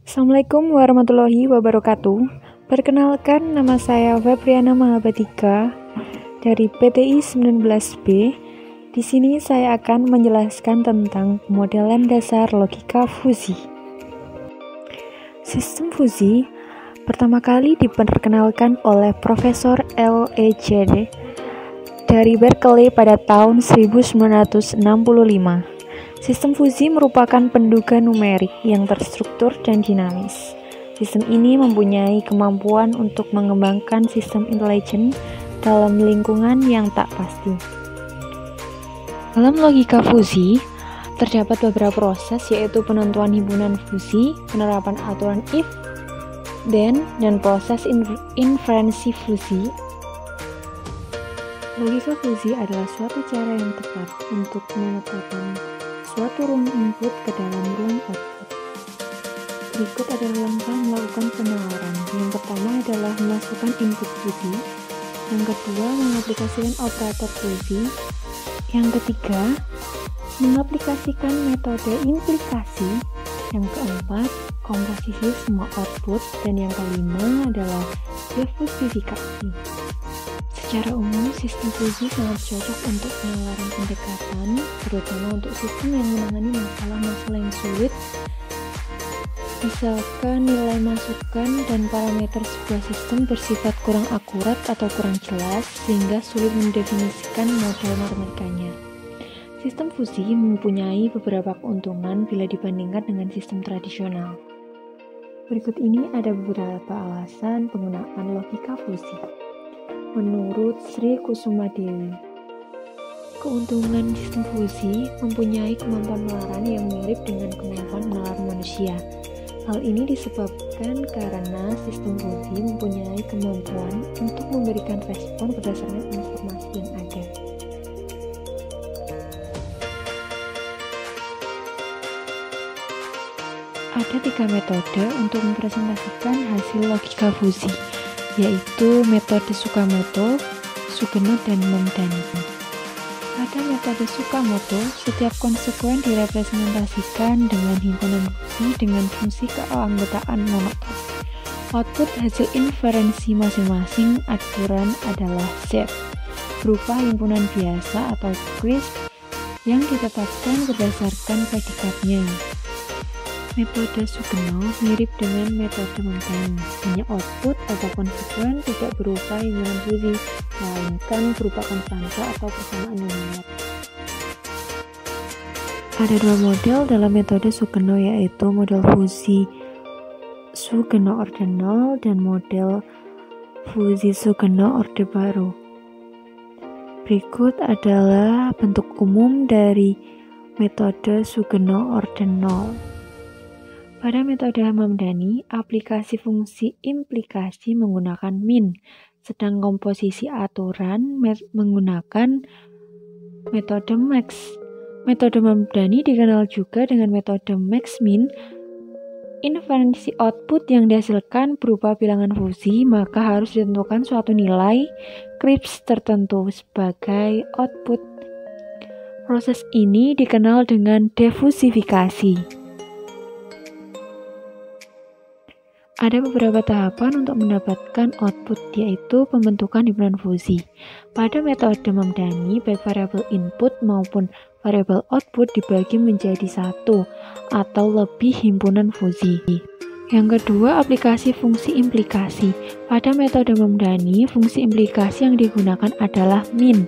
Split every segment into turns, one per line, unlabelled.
Assalamualaikum warahmatullahi wabarakatuh. Perkenalkan, nama saya Febriana Mahabatika dari PTI 19B. Di sini saya akan menjelaskan tentang pemodelan dasar logika fusi. Sistem fusi pertama kali diperkenalkan oleh Profesor L.E.J. dari Berkeley pada tahun 1965. Sistem fusi merupakan penduga numerik yang terstruktur dan dinamis. Sistem ini mempunyai kemampuan untuk mengembangkan sistem intelijen dalam lingkungan yang tak pasti. Dalam logika fusi, terdapat beberapa proses, yaitu penentuan himpunan fusi, penerapan aturan if, then, dan proses inferensi fusi. Logika fusi adalah suatu cara yang tepat untuk menetapkan suatu ruang input ke dalam ruang output. Berikut adalah langkah melakukan penalaran. Yang pertama adalah memasukkan input fusi. Yang kedua, mengaplikasikan operator fusi. Yang ketiga, mengaplikasikan metode implikasi. Yang keempat, komposisi semua output. Dan yang kelima adalah defusifikasi. Secara umum, sistem fusi sangat cocok untuk penalaran pendekatan, terutama untuk sistem yang menangani masalah-masalah yang sulit, misalkan nilai masukan dan parameter sebuah sistem bersifat kurang akurat atau kurang jelas, sehingga sulit mendefinisikan model matematikanya. Sistem fusi mempunyai beberapa keuntungan bila dibandingkan dengan sistem tradisional. Berikut ini ada beberapa alasan penggunaan logika fusi. Menurut Sri Kusuma Dewi, keuntungan sistem fusi mempunyai kemampuan penalaran yang mirip dengan kemampuan menalar manusia. Hal ini disebabkan karena sistem fusi mempunyai kemampuan untuk memberikan respon berdasarkan informasi yang ada. Ada 3 metode untuk mempresentasikan hasil logika fusi, yaitu metode Tsukamoto, Sugeno, dan Mamdani. Pada metode Tsukamoto, setiap konsekuen direpresentasikan dengan himpunan fusi dengan fungsi keanggotaan monoton. Output hasil inferensi masing-masing aturan adalah Z, berupa himpunan biasa atau crisp yang ditetapkan berdasarkan predikatnya. Metode Sugeno mirip dengan metode Mamdani, hanya output atau konsekuen tidak berupa himpunan fusi, melainkan berupa konstanta atau persamaan linear. Ada 2 model dalam metode Sugeno, yaitu model fusi Sugeno orde 0 dan model fusi Sugeno orde baru. Berikut adalah bentuk umum dari metode Sugeno orde 0. Pada metode Mamdani, aplikasi fungsi implikasi menggunakan min, sedang komposisi aturan menggunakan metode max. Metode Mamdani dikenal juga dengan metode max-min. Inferensi output yang dihasilkan berupa bilangan fusi, maka harus ditentukan suatu nilai crisp tertentu sebagai output. Proses ini dikenal dengan defusifikasi. Ada beberapa tahapan untuk mendapatkan output, yaitu pembentukan himpunan fusi. Pada metode Mamdani, baik variabel input maupun variabel output dibagi menjadi satu atau lebih himpunan fusi. Yang kedua, aplikasi fungsi implikasi. Pada metode Mamdani, fungsi implikasi yang digunakan adalah min.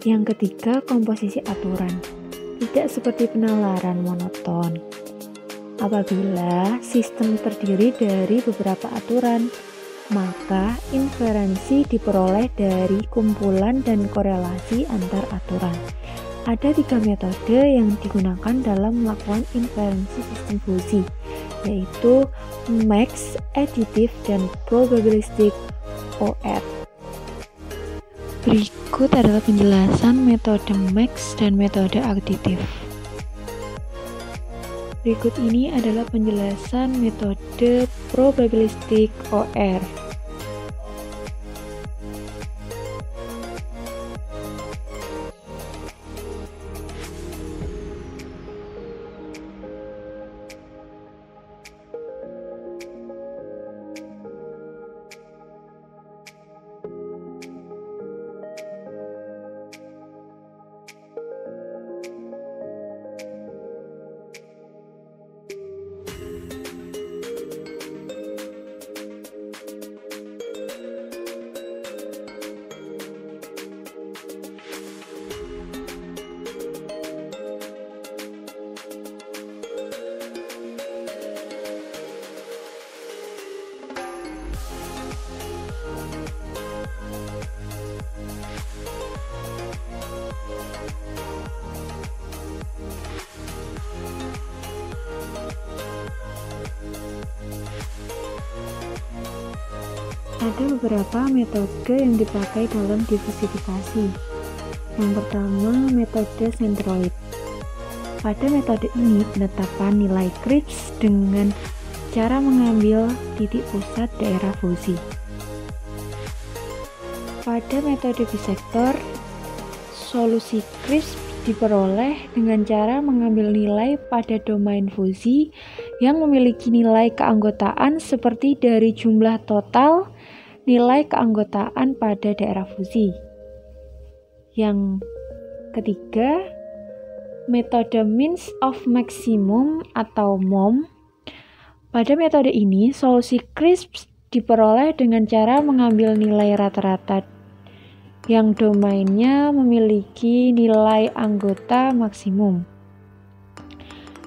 Yang ketiga, komposisi aturan. Tidak seperti penalaran monoton. Apabila sistem terdiri dari beberapa aturan, maka inferensi diperoleh dari kumpulan dan korelasi antar aturan. Ada 3 metode yang digunakan dalam melakukan inferensi sistem fusi, yaitu max, additive, dan probabilistic OR. Berikut adalah penjelasan metode max dan metode additive. Berikut ini adalah penjelasan metode probabilistic OR. Ada beberapa metode yang dipakai dalam diversifikasi. Yang pertama, metode centroid. Pada metode ini, penetapan nilai Kripps dengan cara mengambil titik pusat daerah fusi. Pada metode bisektor, solusi Kripps diperoleh dengan cara mengambil nilai pada domain fusi yang memiliki nilai keanggotaan seperti dari jumlah total nilai keanggotaan pada daerah fusi. Yang ketiga, metode means of maximum atau MOM. Pada metode ini, solusi Kripps diperoleh dengan cara mengambil nilai rata-rata yang domainnya memiliki nilai anggota maksimum.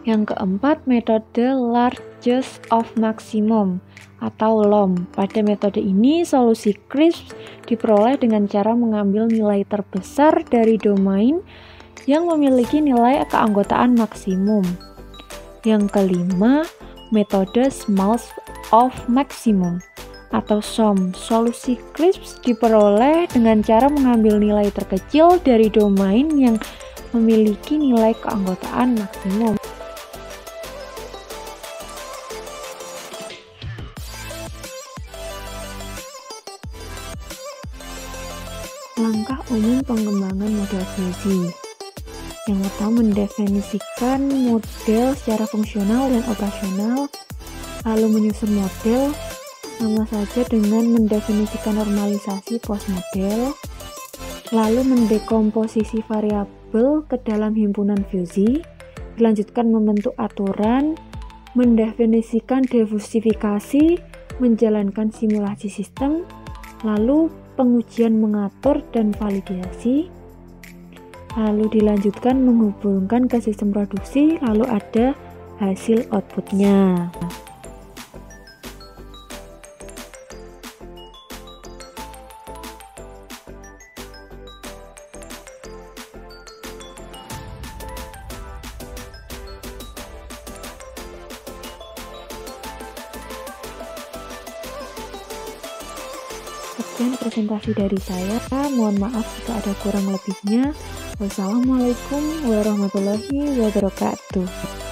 Yang keempat, metode largest of maximum atau LOM. Pada metode ini, solusi Kripps diperoleh dengan cara mengambil nilai terbesar dari domain yang memiliki nilai keanggotaan maksimum. Yang kelima, metode smallest of maximum atau SOM. Solusi Kripps diperoleh dengan cara mengambil nilai terkecil dari domain yang memiliki nilai keanggotaan maksimum. Langkah umum pengembangan model fusi. Yang pertama, mendefinisikan model secara fungsional dan operasional, lalu menyusun model, sama saja dengan mendefinisikan normalisasi post model, lalu mendekomposisi variabel ke dalam himpunan fusi, dilanjutkan membentuk aturan, mendefinisikan diversifikasi, menjalankan simulasi sistem, lalu pengujian mengatur dan validasi, lalu dilanjutkan menghubungkan ke sistem produksi, lalu ada hasil outputnya. Sekian presentasi dari saya, mohon maaf jika ada kurang lebihnya. Wassalamualaikum warahmatullahi wabarakatuh.